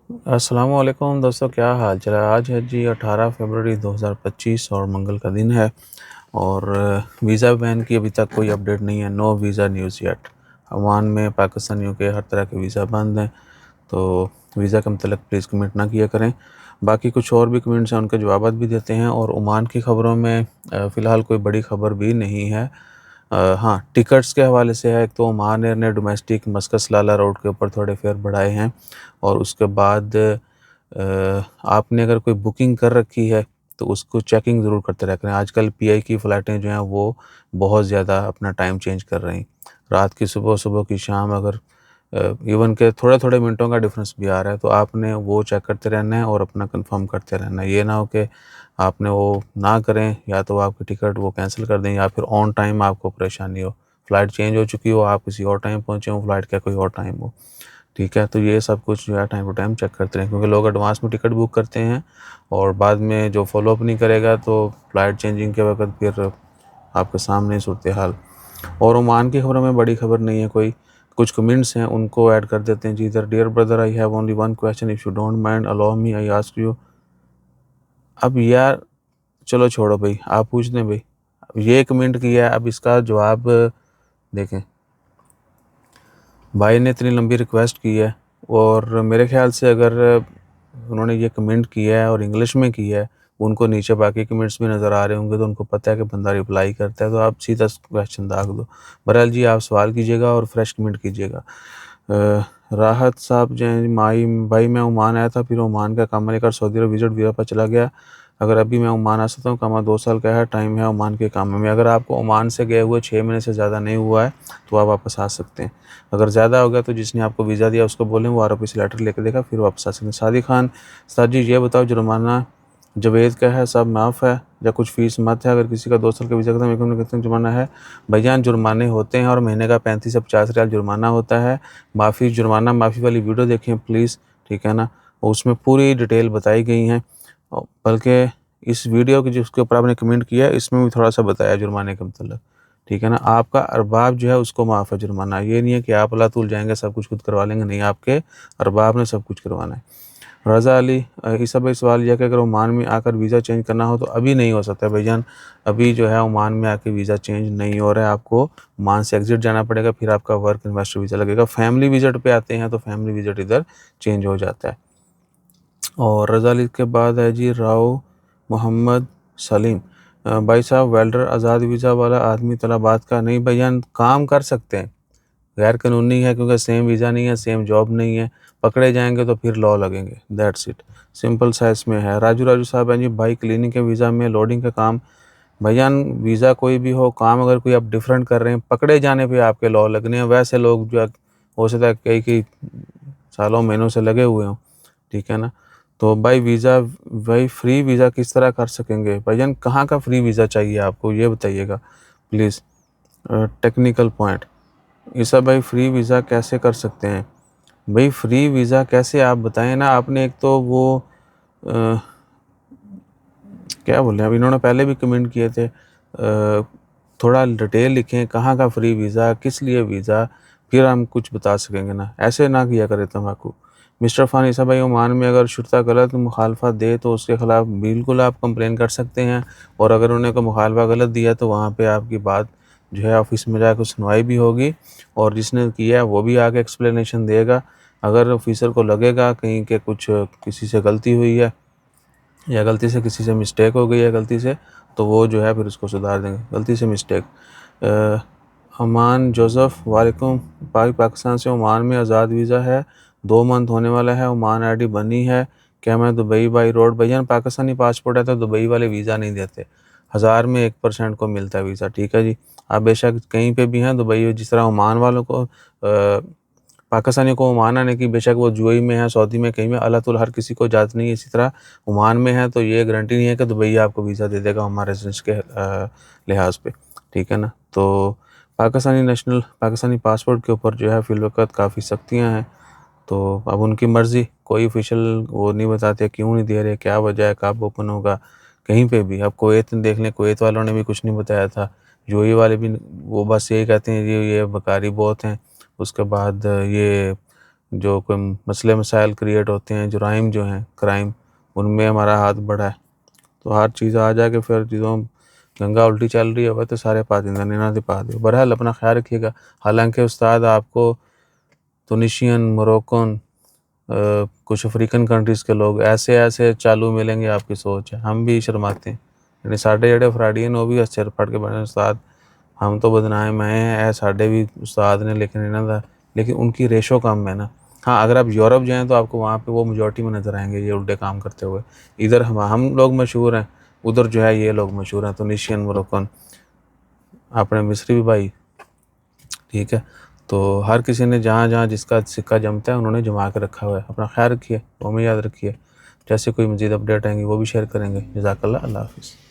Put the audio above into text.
अस्सलामुअलैकुम दोस्तों, क्या हाल चल है। आज है जी 18 फरवरी 2025 और मंगल का दिन है। और वीज़ा बैन की अभी तक कोई अपडेट नहीं है। No visa news yet. Oman में पाकिस्तानियों के हर तरह के वीज़ा बंद हैं, तो वीज़ा के मतलब प्लीज़ कमेंट ना किया करें। बाकी कुछ और भी कमेंट्स हैं, उनके जवाब भी देते हैं। और ओमान की ख़बरों में फ़िलहाल कोई बड़ी ख़बर भी नहीं है। हाँ, टिकट्स के हवाले से है। एक तो ओमान एयर ने डोमेस्टिक मस्कत लाला रोड के ऊपर थोड़े फेयर बढ़ाए हैं। और उसके बाद आपने अगर कोई बुकिंग कर रखी है तो उसको चेकिंग ज़रूर करते रह करें। आजकल पीआई की फ़्लाइटें जो हैं वो बहुत ज़्यादा अपना टाइम चेंज कर रही हैं। रात की सुबह, सुबह की शाम, अगर इवन के थोड़े-थोड़े मिनटों का डिफ़रेंस भी आ रहा है तो आपने वो चेक करते रहना है और अपना कन्फ़र्म करते रहना है। ये ना हो कि आपने वो ना करें, या तो आपकी टिकट वो कैंसिल कर दें या फिर ऑन टाइम आपको परेशानी हो। फ़्लाइट चेंज हो चुकी हो, आप किसी और टाइम पहुँचे हो, फ़्लाइट का कोई और टाइम हो। ठीक है, तो ये सब कुछ जो है टाइम टू टाइम चेक करते रहें, क्योंकि लोग एडवांस में टिकट बुक करते हैं और बाद में जो फ़ॉलो अप नहीं करेगा तो फ़्लाइट चेंजिंग के वक़्त फिर आपके सामने सूरत हाल। और ओमान की खबरों में बड़ी खबर नहीं है कोई। कुछ कमेंट्स हैं उनको ऐड कर देते हैं जी इधर। Dear brother, I have only one question, if you don't mind allow me I ask you. अब यार चलो छोड़ो भाई, आप पूछ लें भाई। अब ये कमेंट किया है, अब इसका जवाब देखें। भाई ने इतनी लंबी रिक्वेस्ट की है और मेरे ख़्याल से अगर उन्होंने ये कमेंट किया है और इंग्लिश में किया है, उनको नीचे बाकी कमेंट्स भी नज़र आ रहे होंगे, तो उनको पता है कि बंदा रिप्लाई करता है, तो आप सीधा क्वेश्चन दाग दो। बहरहाल जी, आप सवाल कीजिएगा और फ्रेश कमेंट कीजिएगा। राहत साहब जैन माई भाई, मैं ओमान आया था, फिर ओमान का काम लेकर सऊदी अरब विज़िट वीज़ा पर चला गया। अगर अभी मैं ओमान आ सकता हूँ, कामा 2 साल का है टाइम है ओमान के काम में। अगर आपको ओमान से गए हुए 6 महीने से ज़्यादा नहीं हुआ है तो आप वापस आ सकते हैं। अगर ज़्यादा हो गया तो जिसने आपको वीज़ा दिया उसको बोलें वो आरओपीसी लेटर लेकर देगा, फिर वापस आ सकते हैं। सादी खान, सर जी ये बताओ, जुर्माना जावेद का है, सब माफ़ है या कुछ फ़ीस मत है? अगर किसी का 2 साल का वीज़ा खत्म, 1 महीने कितना जुर्माना है? भैया जुर्माने होते हैं और महीने का 35 से 50 रियाल जुर्माना होता है। जुर्माना माफ़ी वाली वीडियो देखें प्लीज़, ठीक है ना? और उसमें पूरी डिटेल बताई गई हैं। बल्कि इस वीडियो के जिसके ऊपर आपने कमेंट किया है इसमें भी थोड़ा-सा बताया जुर्माने का मतलब, ठीक है ना? आपका अरबाब जो है उसको माफ़ है जुर्माना। ये नहीं है कि आप अल्लाह-तूल जाएँगे सब कुछ खुद करवा लेंगे, नहीं, आपके अरबाब ने सब कुछ करवाना है। रज़ा अली, ईसा भाई सवाल यह है कि अगर ओमान में आकर वीज़ा चेंज करना हो तो अभी नहीं हो सकता भाईजान। अभी जो है ओमान में आके वीज़ा चेंज नहीं हो रहा है। आपको ओमान से एग्ज़िट जाना पड़ेगा, फिर आपका वर्क इन्वेस्टर वीज़ा लगेगा। फैमिली विज़िट पे आते हैं तो फैमिली विज़िट इधर चेंज हो जाता है। और रज़ा अली के बाद है जी राव मोहम्मद सलीम। भाई साहब, वेल्डर आज़ाद वीज़ा वाला आदमी तलबात का नहीं भाईजान काम कर सकते हैं, गैर कानूनी है क्योंकि सेम वीज़ा नहीं है, सेम जॉब नहीं है। पकड़े जाएँगे तो फिर लॉ लगेंगे, दैट्स इट। सिंपल सा इसमें है। राजू साहब हैं जी, भाई क्लीनिंग के वीज़ा में लोडिंग का काम। भाईजान वीज़ा कोई भी हो, काम अगर कोई आप डिफरेंट कर रहे हैं, पकड़े जाने पे आपके लॉ लगने हैं। वैसे लोग जो है हो सकता है कई-कई सालों, महीनों से लगे हुए हों, ठीक है ना? तो भाई वीज़ा, भाई फ्री वीज़ा किस तरह कर सकेंगे? भाईजान कहाँ का फ्री वीज़ा चाहिए आपको, ये बताइएगा प्लीज़। टेक्निकल पॉइंट, ईसा भाई फ्री वीज़ा कैसे कर सकते हैं? भाई फ्री वीज़ा कैसे, आप बताएँ ना। आपने एक तो वो अ, क्या बोले, अब इन्होंने पहले भी कमेंट किए थे। थोड़ा डिटेल लिखें, कहाँ का फ्री वीज़ा, किस लिए वीज़ा, फिर हम कुछ बता सकेंगे ना। ऐसे ना किया करें तम्बाकू। मिस्टर फ़ान, ईसा भाई ओमान में अगर शुर्ता गलत मुखालफत दे तो उसके ख़िलाफ़ बिल्कुल आप कंप्लेन कर सकते हैं। और अगर उन्होंने कोई मुखालफा गलत दिया तो वहाँ पे आपकी बात जो है ऑफ़िस में जाकर सुनवाई भी होगी और जिसने किया है वो भी आके एक्सप्लेनेशन देगा। अगर ऑफ़िसर को लगेगा कहीं के कुछ किसी से गलती हुई है या गलती से किसी से मिस्टेक हो गई है गलती से, तो वो जो है फिर उसको सुधार देंगे। गलती से मिस्टेक। अमान जोसेफ, वालेकुम। पाकिस्तान से ओमान में आज़ाद वीज़ा है, 2 मंथ होने वाला है, ओमान आईडी बनी है। क्या मैं दुबई बाई रोड? भैया पाकिस्तानी पासपोर्ट है तो दुबई वाले वीज़ा नहीं देते। 1000 में 1% को मिलता है वीज़ा, ठीक है जी। आप बेशक कहीं पे भी हैं दुबई, जिस तरह ओमान वालों को पाकिस्तानियों को ओमान आने की, बेशक वो यूएई में है, सऊदी में, कहीं में, अल्लाह ताला हर किसी को इजाज़त नहीं है। इसी तरह ओमान में है तो ये गारंटी नहीं है कि दुबई आपको वीज़ा दे देगा हमारे रेजिडेंस के लिहाज पे, ठीक है ना। तो पाकिस्तानी पासपोर्ट के ऊपर जो है फ़िलवक़्त काफ़ी सख्तियाँ हैं। तो अब उनकी मर्ज़ी, कोई ऑफ़िशियल वो नहीं बताते क्यों नहीं दे रहे, क्या वजह है, कब ओपन होगा, कहीं पे भी। अब कुवैत देख लें, कुवैत वालों ने भी कुछ नहीं बताया था। यूएई वाले भी वो बस यही कहते हैं ये बकारी बहुत हैं। उसके बाद ये जो कोई मसले मसाइल क्रिएट होते हैं, जुराइम जो हैं, क्राइम, उनमें हमारा हाथ बड़ा है। तो हर चीज़ आ जाके फिर जो गंगा उल्टी चल रही है तो सारे पा देंगे, निना दे पा दे। बहरहाल अपना ख्याल रखिएगा। हालांकि उस्ताद आपको तुनिशियन, मोरक्कन, कुछ अफ्रीकन कंट्रीज़ के लोग ऐसे ऐसे चालू मिलेंगे, आपकी सोच है, हम भी शर्माते हैं। यानी साढ़े जेड़े फराडियन वो भी सिर फट के बने उस्ताद हम तो बदनाम हैं साढ़े भी उस्ताद ने, लेकिन इन्हों का, लेकिन उनकी रेशो कम है ना। हाँ, अगर आप यूरोप जाएँ तो आपको वहाँ पे वो मेजॉरिटी में नज़र आएंगे ये उल्टे काम करते हुए। इधर हम लोग मशहूर हैं, उधर जो है ये लोग मशहूर हैं, तुनिशियन, मोरक्कन, अपने मिस्री भी भाई, ठीक है। तो हर किसी ने जहाँ जहाँ जिसका सिक्का जमता है उन्होंने जमा के रखा हुआ है। अपना ख्याल रखिए, वो में याद रखिए। जैसे कोई मज़ीद अपडेट आएंगी वो भी शेयर करेंगे। जज़ाकल्लाह, अल्लाह हाफ़िज़।